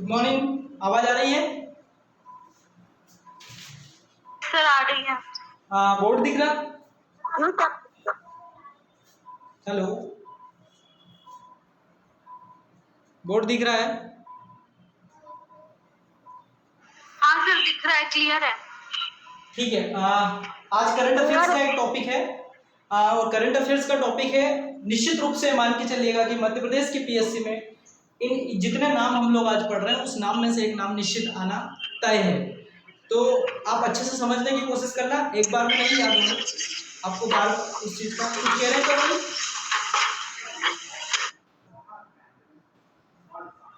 Good morning. आवाज आ रही है? सर आ रही है। बोर्ड दिख रहा? हेलो, बोर्ड दिख रहा है? हाँ सर दिख रहा है, क्लियर है। ठीक है। आज करंट अफेयर्स का एक टॉपिक है और करंट अफेयर्स का टॉपिक है, निश्चित रूप से मान के चलिएगा कि मध्य प्रदेश की पीएससी में इन जितने नाम हम लोग आज पढ़ रहे हैं उस नाम में से एक नाम निश्चित आना तय है। तो आप अच्छे से समझने की कोशिश करना, एक बार में नहीं याद होगा आपको बार इस चीज का। कुछ कह रहे हैं क्या भाई?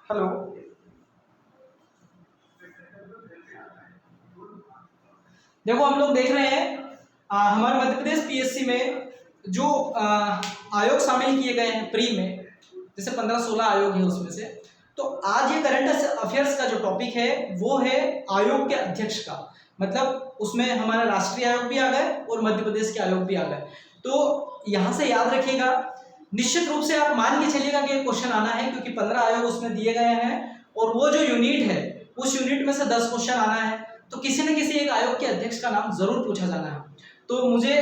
हेलो, देखो हम लोग देख रहे हैं हमारे मध्य प्रदेश पीएससी में जो आयोग शामिल किए गए हैं प्री में, जैसे 15-16 आयोग है उसमें से। तो आज ये करंट अफेयर्स का जो टॉपिक है वो है आयोग के अध्यक्ष का, मतलब उसमें हमारा राष्ट्रीय आयोग भी आ गए और मध्य प्रदेश के आयोग भी आ गए। तो यहाँ से याद रखिएगा, निश्चित रूप से आप मान के चलिएगा कि क्वेश्चन आना है, क्योंकि 15 आयोग उसमें दिए गए हैं और वो जो यूनिट है उस यूनिट में से 10 क्वेश्चन आना है। तो किसी न किसी एक आयोग के अध्यक्ष का नाम जरूर पूछा जाना है। तो मुझे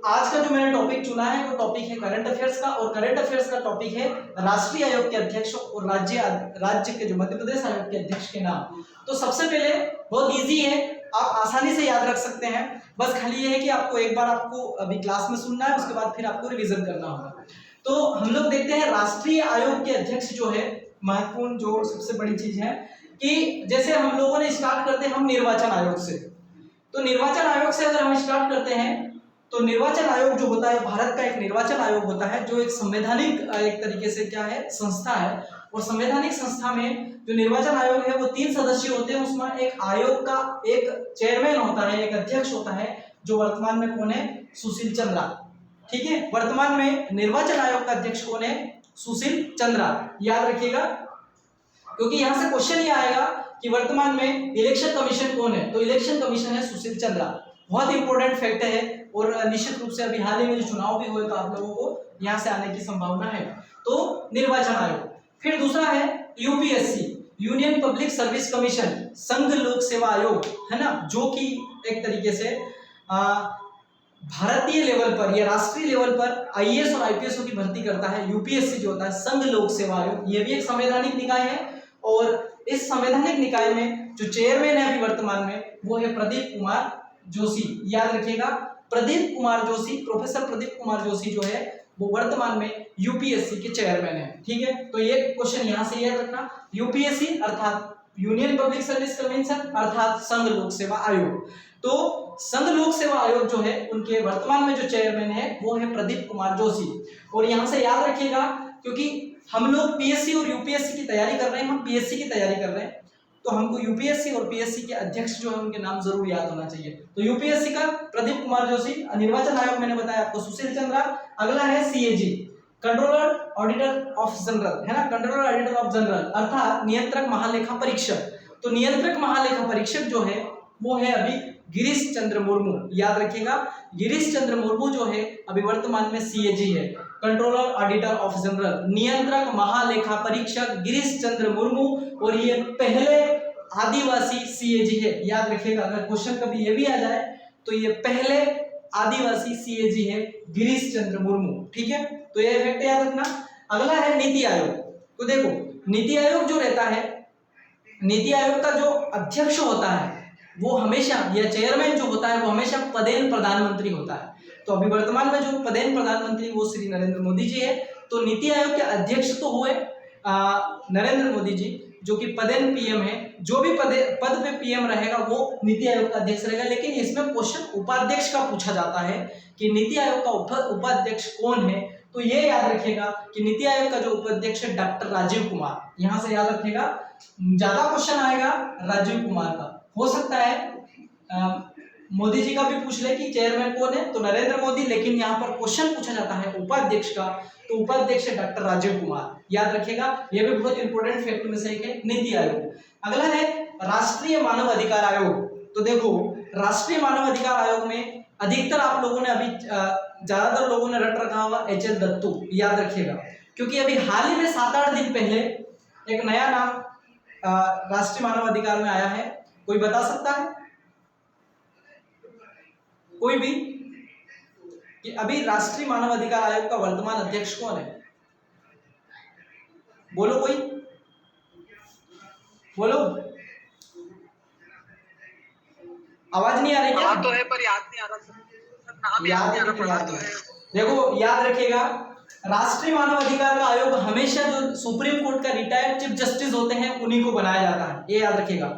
आज का जो मैंने टॉपिक चुना है वो टॉपिक है करंट अफेयर्स का, और करंट अफेयर्स का टॉपिक है राष्ट्रीय आयोग के अध्यक्ष और राज्य के जो मध्य प्रदेश आयोग के अध्यक्ष के नाम। तो सबसे पहले बहुत इजी है, आप आसानी से याद रख सकते हैं। बस खाली ये है कि आपको एक बार आपको अभी क्लास में सुनना है, उसके बाद फिर आपको रिवीजन करना होगा। तो हम लोग देखते हैं राष्ट्रीय आयोग के अध्यक्ष जो है, महत्वपूर्ण जो सबसे बड़ी चीज है कि जैसे हम लोगों ने स्टार्ट करते हैं हम निर्वाचन आयोग से। तो निर्वाचन आयोग से अगर हम स्टार्ट करते हैं तो निर्वाचन आयोग जो होता है, भारत का एक निर्वाचन आयोग होता है जो एक संवैधानिक एक तरीके से क्या है, संस्था है। और संवैधानिक संस्था में जो निर्वाचन आयोग है वो 3 सदस्य होते हैं। उसमें एक आयोग का एक चेयरमैन होता है, एक अध्यक्ष होता है, जो वर्तमान में कौन है, सुशील चंद्रा। ठीक है, वर्तमान में निर्वाचन आयोग का अध्यक्ष कौन है, सुशील चंद्रा। याद रखिएगा, क्योंकि यहां से क्वेश्चन ही आएगा कि वर्तमान में इलेक्शन कमीशन कौन है, तो इलेक्शन कमीशन है सुशील चंद्रा। बहुत इंपॉर्टेंट फैक्ट है और निश्चित रूप से अभी हाल ही में जो चुनाव भी हुए तो आप लोगों को यहां से आने की संभावना है। तो निर्वाचन आयोग। फिर दूसरा है UPSC, union public service commission, संघ लोक सेवा आयोग, है ना, जो कि एक तरीके से भारतीय लेवल पर या राष्ट्रीय लेवल पर आईएएस और आईपीएस की भर्ती करता है। यूपीएससी जो होता है संघ लोक सेवा आयोग, ये भी एक संवैधानिक निकाय है। और इस संवैधानिक निकाय में जो चेयरमैन है अभी वर्तमान में वो है प्रदीप कुमार जोशी। याद रखिएगा, प्रदीप कुमार जोशी, प्रोफेसर प्रदीप कुमार जोशी जो है वो वर्तमान में यूपीएससी के चेयरमैन है। ठीक है, तो ये क्वेश्चन यहां से याद रखना, यूपीएससी अर्थात यूनियन पब्लिक सर्विस कमीशन अर्थात संघ लोक सेवा आयोग। तो संघ लोक सेवा आयोग जो है उनके वर्तमान में जो चेयरमैन है वो है प्रदीप कुमार जोशी। और यहां से याद रखिएगा, क्योंकि हम लोग पीएससी और यूपीएससी की तैयारी कर रहे हैं, हम पीएससी की तैयारी कर रहे हैं, तो हमको यूपीएससी और पीएससी के अध्यक्ष जो है उनके नाम जरूर याद होना चाहिए। तो यूपीएससी का प्रदीप कुमार जोशी, निर्वाचन आयोग मैंने बताया आपको सुशील चंद्रा। अगला है CAG, controller auditor of general, है ना, कंट्रोलर ऑडिटर ऑफ जनरल अर्थात नियंत्रक महालेखा परीक्षक। तो नियंत्रक महालेखा परीक्षक जो है वो है अभी गिरीश चंद्र मुर्मू। याद रखिएगा, गिरीश चंद्र मुर्मू जो है अभी वर्तमान में सीएजी है, कंट्रोलर ऑडिटर ऑफ जनरल, नियंत्रक महालेखा परीक्षक गिरीश चंद्र मुर्मू। और ये पहले आदिवासी सीएजी है। याद रखिएगा, अगर क्वेश्चन कभी ये भी आ जाए तो ये पहले आदिवासी सीएजी है गिरीश चंद्र मुर्मू। ठीक है, तो ये फैक्ट याद रखना। अगला है नीति आयोग। तो देखो नीति आयोग जो रहता है, नीति आयोग का जो अध्यक्ष होता है वो हमेशा, या चेयरमैन जो होता है वो हमेशा पदेन प्रधानमंत्री होता है। तो अभी वर्तमान में जो पदेन प्रधानमंत्री वो श्री नरेंद्र मोदी जी है। तो नीति आयोग के अध्यक्ष तो हुए नरेंद्र मोदी जी, जो कि पदेन पीएम है। जो भी पद पे पीएम रहेगा वो नीति आयोग का अध्यक्ष रहेगा। लेकिन इसमें क्वेश्चन उपाध्यक्ष का पूछा जाता है कि नीति आयोग का उपाध्यक्ष कौन है। तो ये याद रखिएगा कि नीति आयोग का जो उपाध्यक्ष है डॉक्टर राजीव कुमार। यहां से याद रखिएगा, ज्यादा क्वेश्चन आएगा राजीव कुमार का। हो सकता है मोदी जी का भी पूछ ले कि चेयरमैन कौन है, तो नरेंद्र मोदी, लेकिन यहाँ पर क्वेश्चन पूछा जाता है उपाध्यक्ष का, तो उपाध्यक्ष है डॉक्टर राजीव कुमार। याद रखिएगा, यह भी बहुत इंपॉर्टेंट फैक्ट में से एक है, नीति आयोग। अगला है राष्ट्रीय मानव अधिकार आयोग। तो देखो राष्ट्रीय मानव अधिकार आयोग में अधिकतर आप लोगों ने अभी ज्यादातर लोगों ने रट रखा होगा एचएल दत्तू। याद रखिएगा, क्योंकि अभी हाल ही में 7-8 दिन पहले एक नया नाम राष्ट्रीय मानव अधिकार में आया है? कोई बता सकता है? कोई भी कि अभी राष्ट्रीय मानव अधिकार आयोग का वर्तमान अध्यक्ष कौन है? बोलो कोई, बोलो। आवाज नहीं आ रही क्या? हाँ तो है पर याद नहीं आ रहा सर, नाम याद नहीं आ रहा, पढ़ा तो है। देखो याद रखिएगा, राष्ट्रीय मानव अधिकार का आयोग हमेशा जो सुप्रीम कोर्ट का रिटायर्ड चीफ जस्टिस होते हैं उन्हीं को बनाया जाता है, ये याद रखिएगा।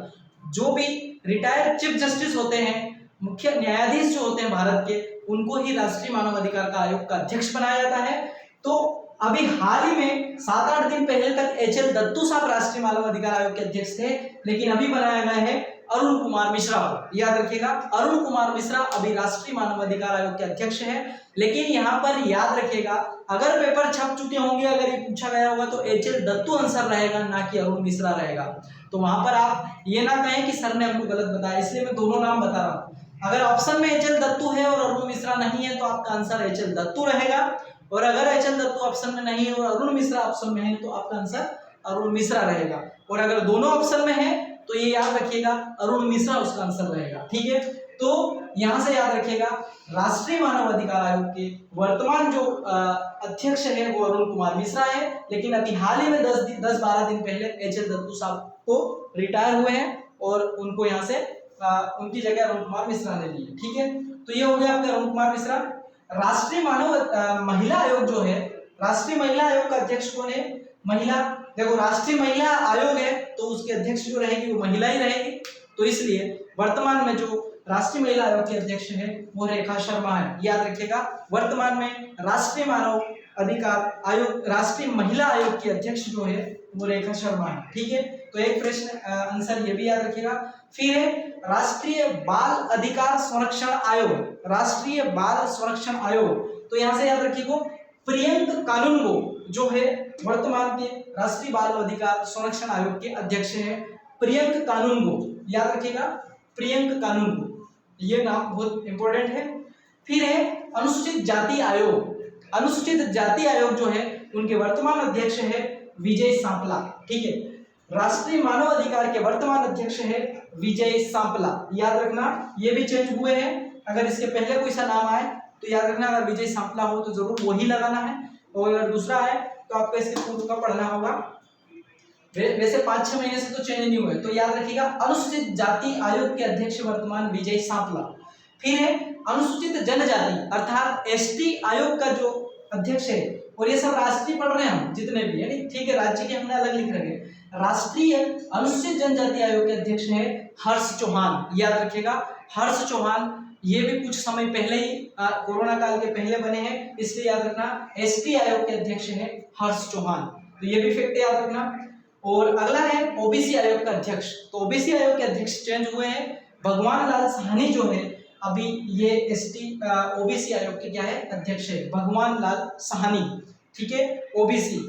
जो भी रिटायर्ड चीफ जस्टिस होते हैं, मुख्य न्यायाधीश जो होते हैं भारत के, उनको ही राष्ट्रीय मानव अधिकार का आयोग का अध्यक्ष बनाया जाता है। तो अभी हाल ही में 7-8 दिन पहले तक एच.एल. दत्तू साहब राष्ट्रीय मानव अधिकार आयोग के अध्यक्ष थे, लेकिन अभी बनाया गया है अरुण कुमार मिश्रा को। याद रखिएगा, अरुण कुमार मिश्रा अभी राष्ट्रीय मानव अधिकार आयोग के अध्यक्ष हैं। लेकिन यहाँ पर याद रखिएगा, अगर पेपर छप चुके होंगे, अगर ये पूछा गया होगा तो एच.एल. दत्तू आंसर रहेगा, ना कि अरुण मिश्रा रहेगा। तो वहां पर आप ये ना कहें कि सर ने हमको गलत बताया, इसलिए मैं दोनों नाम बता रहा हूँ। अगर ऑप्शन में एच.एल. दत्तू है और अरुण मिश्रा नहीं है तो आपका आंसर एच.एल. दत्तू रहेगा, और अगर एच.एल. दत्तू ऑप्शन में नहीं है और अरुण मिश्रा ऑप्शन में है तो आपका आंसर अरुण मिश्रा रहेगा। और अगर दोनों ऑप्शन में है तो ये याद रखिएगा, अरुण मिश्रा उसका आंसर रहेगा। ठीक है, तो यहां से याद रखिएगा, राष्ट्रीय मानव अधिकार आयोग के वर्तमान जो अध्यक्ष है वो अरुण कुमार मिश्रा है, लेकिन अभी हाल ही में 10-12 दिन पहले एच.एल. दत्तू साहब को रिटायर हुए हैं और उनको यहाँ से उनकी जगह अरुण कुमार मिश्रा ने ली है। ठीक है, तो ये हो गया आपका अरुण कुमार मिश्रा। राष्ट्रीय मानव महिला आयोग जो है, राष्ट्रीय महिला आयोग का अध्यक्ष कौन है? महिला। देखो राष्ट्रीय महिला आयोग है तो उसके अध्यक्ष जो रहेगी वो महिला ही रहेगी, तो इसलिए वर्तमान में जो राष्ट्रीय महिला आयोग के अध्यक्ष है वो रेखा शर्मा है। याद रखिएगा, वर्तमान में राष्ट्रीय मानव अधिकार आयोग, राष्ट्रीय महिला आयोग की अध्यक्ष जो है वो रेखा शर्मा है। ठीक है, तो एक प्रश्न आंसर ये भी याद रखिएगा। फिर है राष्ट्रीय बाल अधिकार संरक्षण आयोग, राष्ट्रीय बाल संरक्षण आयोग, तो यहां से याद रखिएगा प्रियंक कानूनगो जो है वर्तमान के राष्ट्रीय बाल अधिकार संरक्षण आयोग के अध्यक्ष हैं, प्रियंक कानूनगो। याद रखिएगा, प्रियंक कानूनगो, ये नाम बहुत इंपॉर्टेंट है। फिर है अनुसूचित जाति आयोग, अनुसूचित जाति आयोग जो है उनके वर्तमान अध्यक्ष है विजय सांपला। ठीक है, राष्ट्रीय मानव अधिकार के वर्तमान अध्यक्ष है विजय सांपला। याद रखना, ये भी चेंज हुए हैं, अगर इसके पहले कोई सा नाम आए तो याद रखना, अगर विजय सांपला हो तो जरूर वही लगाना है, और अगर दूसरा आए तो आपको इसके पूर्व का पढ़ना होगा। वैसे 5-6 महीने से तो चेंज नहीं हुए, तो याद रखिएगा अनुसूचित जाति आयोग के अध्यक्ष वर्तमान विजय सांपला। फिर है अनुसूचित जनजाति अर्थात एसटी आयोग का जो अध्यक्ष है, और ये सब राष्ट्रीय पढ़ रहे हैं हम जितने भी है, ठीक है, राज्य के हमने अलग लिख रखे हैं। राष्ट्रीय अनुसूचित जनजाति आयोग के अध्यक्ष है हर्ष चौहान। याद रखिएगा, हर्ष चौहान, ये भी कुछ समय पहले ही कोरोना काल के पहले बने हैं, इसलिए याद रखना एसटी आयोग के अध्यक्ष है हर्ष चौहान, तो ये भी फैक्ट याद रखना। और अगला है ओबीसी आयोग का अध्यक्ष, तो ओबीसी आयोग के अध्यक्ष चेंज हुए हैं, भगवान लाल साहनी जो है अभी ये एसटी ओबीसी आयोग के क्या है अध्यक्ष है, भगवान लाल साहनी। ठीक है, ओबीसी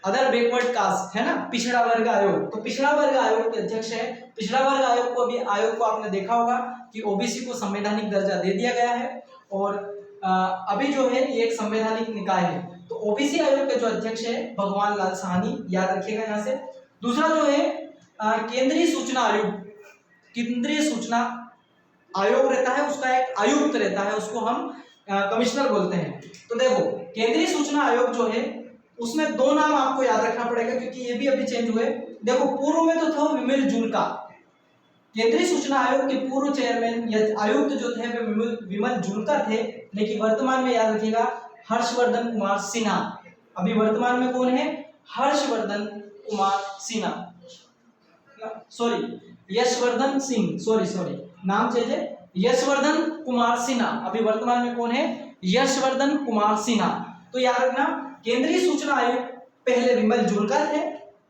अदर बैकवर्ड कास्ट है ना, पिछड़ा वर्ग आयोग, तो पिछड़ा वर्ग आयोग के अध्यक्ष है। पिछड़ा वर्ग आयोग को अभी आयोग को आपने देखा होगा कि ओबीसी को संवैधानिक दर्जा दे दिया गया है, और अभी जो है ये एक संवैधानिक निकाय है। तो ओबीसी आयोग के जो अध्यक्ष है भगवान लाल साहनी, याद रखिएगा यहाँ से। दूसरा जो है केंद्रीय सूचना आयोग, केंद्रीय सूचना आयोग रहता है, उसका एक आयुक्त रहता है, उसको हम कमिश्नर बोलते हैं। तो देखो केंद्रीय सूचना आयोग जो है उसमें 2 नाम आपको याद रखना पड़ेगा, क्योंकि ये भी अभी चेंज हुए। देखो पूर्व में तो था विमल जुल्का, केंद्रीय सूचना आयोग के पूर्व चेयरमैन या आयुक्त जो थे वे विमल जुल्का थे, लेकिन वर्तमान में याद रखिएगा हर्षवर्धन कुमार सिन्हा। अभी वर्तमान में कौन है? हर्षवर्धन कुमार सिन्हा, सॉरी यशवर्धन सिंह, सॉरी नाम चेंज है, यशवर्धन कुमार सिन्हा। अभी वर्तमान में कौन है? यशवर्धन कुमार सिन्हा। तो याद रखना केंद्रीय सूचना आयोग पहले विमल जुल्का थे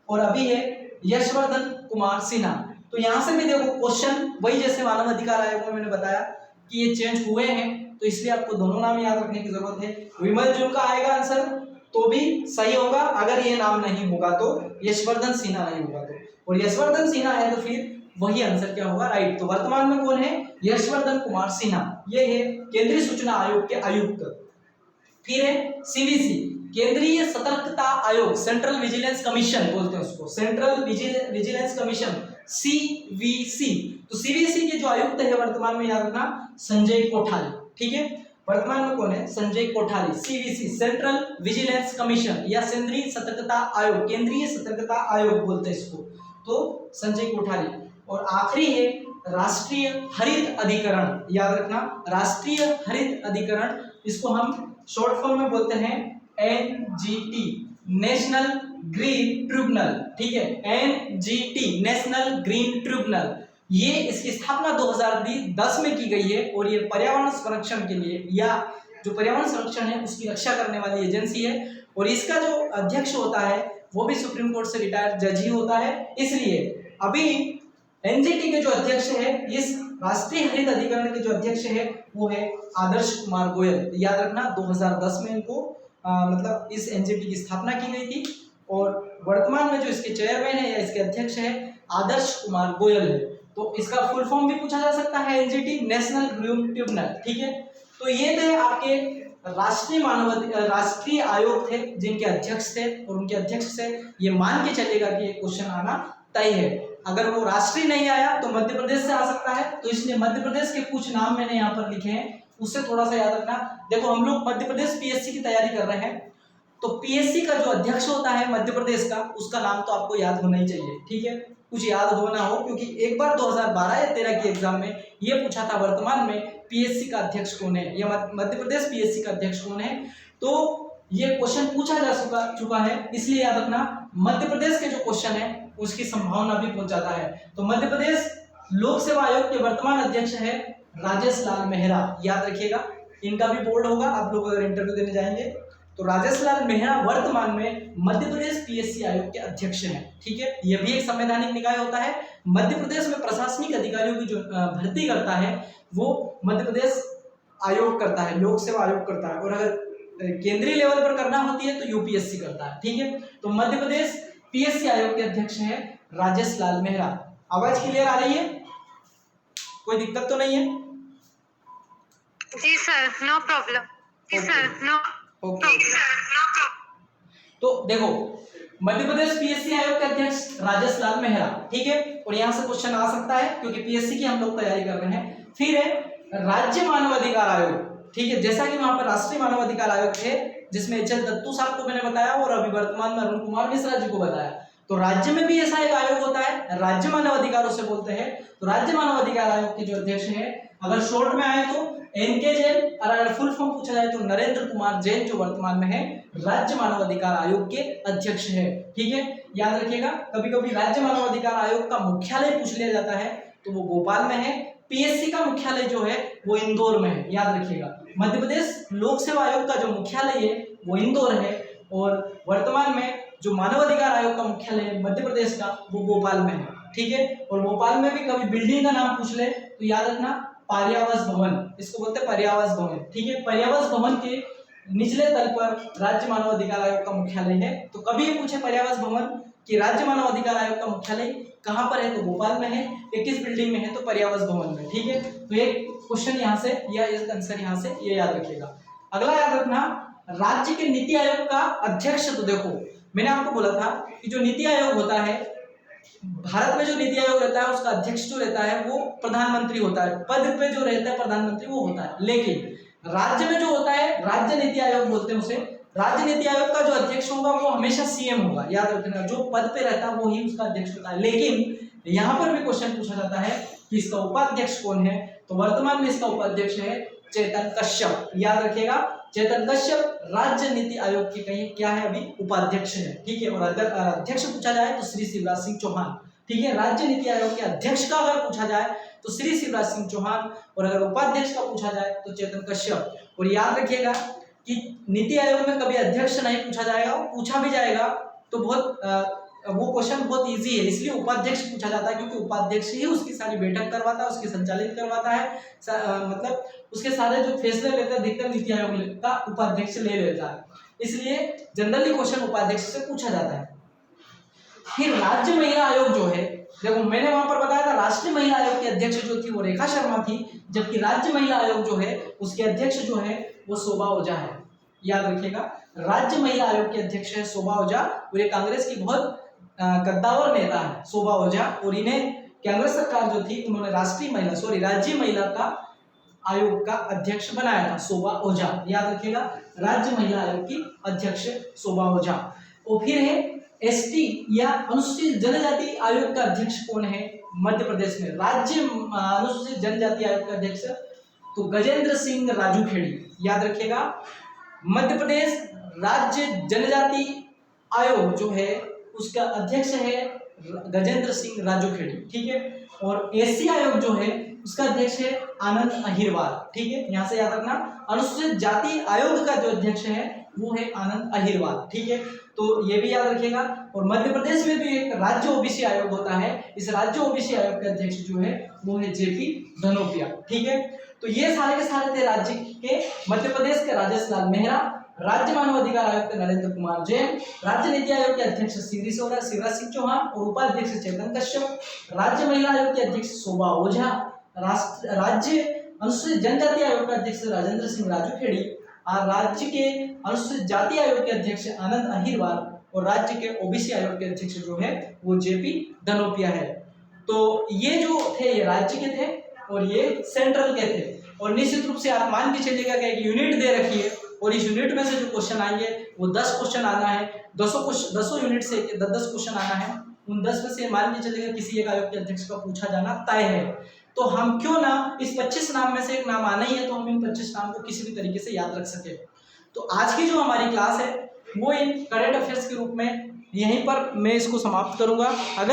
और अभी है यशवर्धन कुमार सिन्हा। तो यहां से भी देखो क्वेश्चन वही जैसे मानव अधिकार आयोग में मैंने बताया कि ये चेंज हुए हैं, तो इसलिए आपको दोनों नाम याद रखने की जरूरत है। विमल जुल्का आएगा आंसर तो भी सही होगा, अगर ये नाम नहीं होगा तो, यशवर्धन सिन्हा नहीं होगा तो, और यशवर्धन सिन्हा है तो फिर वही आंसर क्या होगा? राइट। तो वर्तमान में कौन है? यशवर्धन कुमार सिन्हा, ये है केंद्रीय सूचना आयोग के आयुक्त। फिर है सीवीसी, केंद्रीय सतर्कता आयोग, सेंट्रल विजिलेंस कमीशन बोलते हैं उसको, सेंट्रल विजिलेंस कमीशन, सीवीसी। तो सीवीसी के जो आयुक्त है वर्तमान में, याद रखना, संजय कोठारी। ठीक है, वर्तमान में कौन है? Sanjay Kothari. CVC, central vigilance commission या केंद्रीय सतर्कता आयोग, केंद्रीय सतर्कता आयोग बोलते हैं इसको, तो संजय कोठारी। और आखिरी है राष्ट्रीय हरित अधिकरण, याद रखना, राष्ट्रीय हरित अधिकरण, इसको हम शॉर्ट फॉर्म में बोलते हैं एनजीटी, नेशनल ग्रीन ट्रिब्यूनल। ठीक है, एनजीटी, नेशनल ग्रीन ट्रिब्यूनल। ये इसकी स्थापना 2010 में की गई है और ये पर्यावरण संरक्षण के लिए, या जो पर्यावरण संरक्षण है उसकी रक्षा करने वाली एजेंसी है। और इसका जो अध्यक्ष होता है वो भी सुप्रीम कोर्ट से रिटायर्ड जज ही होता है। इसलिए अभी एनजीटी के जो अध्यक्ष है, इस राष्ट्रीय हरित अधिकरण के जो अध्यक्ष है वो है आदर्श कुमार गोयल। याद रखना, 2010 में इनको मतलब इस एनजीटी की स्थापना की गई थी और वर्तमान में जो इसके चेयरमैन है या इसके अध्यक्ष है आदर्श कुमार गोयल है। तो इसका फुल फॉर्म भी पूछा जा सकता है, एनजीटी, नेशनल ग्रीन ट्रिब्यूनल। ठीक है, तो ये थे आपके राष्ट्रीय आयोग थे जिनके अध्यक्ष थे, और उनके अध्यक्ष से ये मान के चलेगा कि ये क्वेश्चन आना तय है। अगर वो राष्ट्रीय नहीं आया तो मध्य प्रदेश से आ सकता है, तो इसलिए मध्य प्रदेश के कुछ नाम मैंने यहाँ पर लिखे हैं, उससे थोड़ा सा याद रखना। देखो, हम लोग मध्य प्रदेश पीएससी की तैयारी कर रहे हैं, तो पीएससी का जो अध्यक्ष होता है मध्य प्रदेश का, उसका नाम तो आपको याद होना ही चाहिए। ठीक है, कुछ याद हो ना हो, क्योंकि एक बार 2012 या 13 की एग्जाम में ये पूछा था वर्तमान में पीएससी का अध्यक्ष कौन है, या मध्य प्रदेश पीएससी का अध्यक्ष कौन है। तो ये क्वेश्चन पूछा जा चुका है, इसलिए याद रखना मध्य प्रदेश के जो क्वेश्चन है उसकी संभावना भी बहुत ज्यादा है। तो मध्य प्रदेश लोक सेवा आयोग के वर्तमान अध्यक्ष है राजेश लाल मेहरा, याद रखिएगा। इनका भी बोर्ड होगा, आप लोग अगर इंटरव्यू देने जाएंगे तो राजेश लाल मेहरा वर्तमान में मध्य प्रदेश पीएससी आयोग के अध्यक्ष हैं। ठीक है, यह भी एक संवैधानिक निकाय होता है। मध्य प्रदेश में प्रशासनिक अधिकारियों की जो भर्ती करता है वो मध्य प्रदेश आयोग करता है, लोक सेवा आयोग करता है, और अगर केंद्रीय लेवल पर करना होती है तो यूपीएससी करता है। ठीक है, तो मध्य प्रदेश पीएससी आयोग के अध्यक्ष हैं राजेश लाल मेहरा। आवाज क्लियर आ रही है? कोई दिक्कत तो नहीं है? जी सर, नो प्रॉब्लम। जी सर, नो प्रॉब्लम। तो देखो, मध्य प्रदेश पीएससी आयोग के अध्यक्ष राजेश लाल मेहरा। ठीक है, और यहाँ से क्वेश्चन आ सकता है क्योंकि पीएससी की हम लोग तैयारी कर रहे हैं। फिर है राज्य मानव अधिकार आयोग। ठीक है, जैसा कि वहां पर राष्ट्रीय मानव अधिकार आयोग थे जिसमें एच एल दत्तू साहब को मैंने बताया और अभी वर्तमान में अरुण कुमार मिश्रा जी को बताया, तो राज्य में भी ऐसा एक आयोग होता है, राज्य मानव अधिकारों से बोलते हैं। तो राज्य मानव अधिकार आयोग के जो अध्यक्ष हैं, अगर शॉर्ट में आए तो एनके जैन, और अगर फुल फॉर्म पूछा जाए तो नरेंद्र कुमार जैन, जो वर्तमान में है राज्य मानव अधिकार आयोग के अध्यक्ष है। ठीक है, याद रखिएगा, कभी कभी राज्य मानव अधिकार आयोग का मुख्यालय पूछ लिया जाता है तो वो भोपाल में है। पीएससी का मुख्यालय जो है वो इंदौर में है, याद रखिएगा। मध्य प्रदेश लोक सेवा आयोग का जो मुख्यालय है वो इंदौर है, और वर्तमान में जो मानव अधिकार आयोग का मुख्यालय है मध्य प्रदेश का वो भोपाल में है। ठीक है, और भोपाल में भी कभी बिल्डिंग का नाम पूछ ले तो याद रखना पर्यावास भवन, इसको बोलते हैं पर्यावास भवन। ठीक है, पर्यावास भवन के निचले तल पर राज्य मानव अधिकार आयोग का मुख्यालय है। तो कभी ये पूछे पर्यावास भवन कि राज्य मानव अधिकार आयोग का मुख्यालय कहाँ पर है, तो भोपाल में है। ये किस बिल्डिंग में है, तो पर्यावास भवन में। ठीक है, तो एक क्वेश्चन यहाँ से या इसका आंसर यहाँ से ये याद रखिएगा। अगला याद रखना, राज्य के नीति आयोग का अध्यक्ष। तो देखो, मैंने आपको बोला था कि जो नीति आयोग होता है, भारत में जो नीति आयोग रहता है उसका अध्यक्ष जो रहता है वो प्रधानमंत्री होता है, पद पे जो रहता है प्रधानमंत्री वो होता है। लेकिन राज्य में जो होता है राज्य नीति आयोग बोलते हैं उसे। राज्य नीति आयोग का जो अध्यक्ष होगा वो हमेशा सीएम होगा, याद रखना, जो पद पे रहता है वो ही उसका अध्यक्ष होता है। लेकिन यहाँ पर भी क्वेश्चन पूछा जाता है कि इसका उपाध्यक्ष कौन है, तो वर्तमान में इसका उपाध्यक्ष है चेतन कश्यप, याद रखिएगा। चेतन कश्यप राज्य नीति आयोग के कहीं क्या है, अभी उपाध्यक्ष है। ठीक है, और अध्यक्ष पूछा जाए तो श्री शिवराज सिंह चौहान। ठीक है, राज्य नीति आयोग के अध्यक्ष का अगर पूछा जाए तो श्री शिवराज सिंह चौहान, और अगर उपाध्यक्ष का पूछा जाए तो चेतन कश्यप। और याद रखिएगा कि नीति आयोग में कभी अध्यक्ष नहीं पूछा जाएगा, पूछा भी जाएगा तो बहुत वो क्वेश्चन बहुत इजी है, इसलिए उपाध्यक्ष पूछा जाता है, क्योंकि उपाध्यक्ष ही उसकी सारी बैठक करवाता है, उसकी संचालित करवाता है, मतलब उसके सारे जो फैसले लेता है अधिकतर नीति आयोग का उपाध्यक्ष ले लेता है, इसलिए जनरली क्वेश्चन उपाध्यक्ष से पूछा जाता है। फिर राज्य महिला आयोग जो है, देखो मैंने वहां पर बताया था राष्ट्रीय महिला आयोग की अध्यक्ष जो थी वो रेखा शर्मा थी, जबकि राज्य महिला आयोग जो है उसके अध्यक्ष जो है वो शोभा ओझा है, याद रखिएगा। राज्य महिला आयोग की अध्यक्ष है शोभा ओझा, और ये कांग्रेस की बहुत कद्दावर नेता है शोभा ओझा, और इन्हें कांग्रेस सरकार जो थी उन्होंने राज्य महिला का आयोग का अध्यक्ष बनाया था शोभा ओझा, याद रखिएगा, राज्य महिला आयोग की अध्यक्ष शोभा ओझा। और फिर है एसटी या अनुसूचित जनजाति आयोग का अध्यक्ष कौन है मध्य प्रदेश में, राज्य अनुसूचित जनजाति आयोग का अध्यक्ष तो गजेंद्र सिंह राजूखेड़ी, याद रखिएगा, मध्य प्रदेश राज्य जनजाति आयोग जो है उसका अध्यक्ष है गजेंद्र सिंह राजूखेड़ी, ठीक है। और एसी आयोग जो है उसका अध्यक्ष है आनंद अहिरवार, ठीक है, यहां से याद रखना, अनुसूचित जाति आयोग का जो अध्यक्ष है वो है आनंद अहिरवार, ठीक है, तो ये भी याद रखिएगा। और मध्य प्रदेश में भी एक राज्य ओबीसी आयोग होता है, इस राज्य ओबीसी आयोग के अध्यक्ष जो है वो है जेपी धनोपिया, ठीक है। तो ये सारे के सारे थे राज्य के, मध्य प्रदेश के राजेश लाल मेहरा, राज्य मानव अधिकार आयुक्त नरेंद्र कुमार जैन, राज्य नीति आयोग के अध्यक्ष शिवराज सिंह चौहान और उपाध्यक्ष चेतन कश्यप, राज्य महिला आयोग के अध्यक्ष शोभा ओझा, राज्य अनुसूचित जनजाति आयोग का अध्यक्ष राजेंद्र सिंह राजूखेड़ी, राज्य के अनुसूचित जाति आयोग के अध्यक्ष आनंद अहिरवार और राज्य के ओबीसी आयोग के अध्यक्ष जो है वो जेपी धनोपिया है। तो ये जो थे ये राज्य के थे और ये सेंट्रल के थे। और निश्चित रूप से आप मान के चलिएगा कि एक यूनिट दे रखी है और इस यूनिट में से जो क्वेश्चन आएंगे वो 10 क्वेश्चन आना है, 200 यूनिट से 10 क्वेश्चन आना है, उन 10 में से मान के चलिएगा किसी एक आयोग के अध्यक्ष का पूछा जाना तय है। तो हम क्यों ना इस 25 नाम में से एक नाम आना ही है, तो हम इन 25 नाम को किसी भी तरीके से याद रख सके। तो आज की जो हमारी क्लास है वो इन करंट अफेयर्स के रूप में यहीं पर मैं इसको समाप्त करूंगा। अगर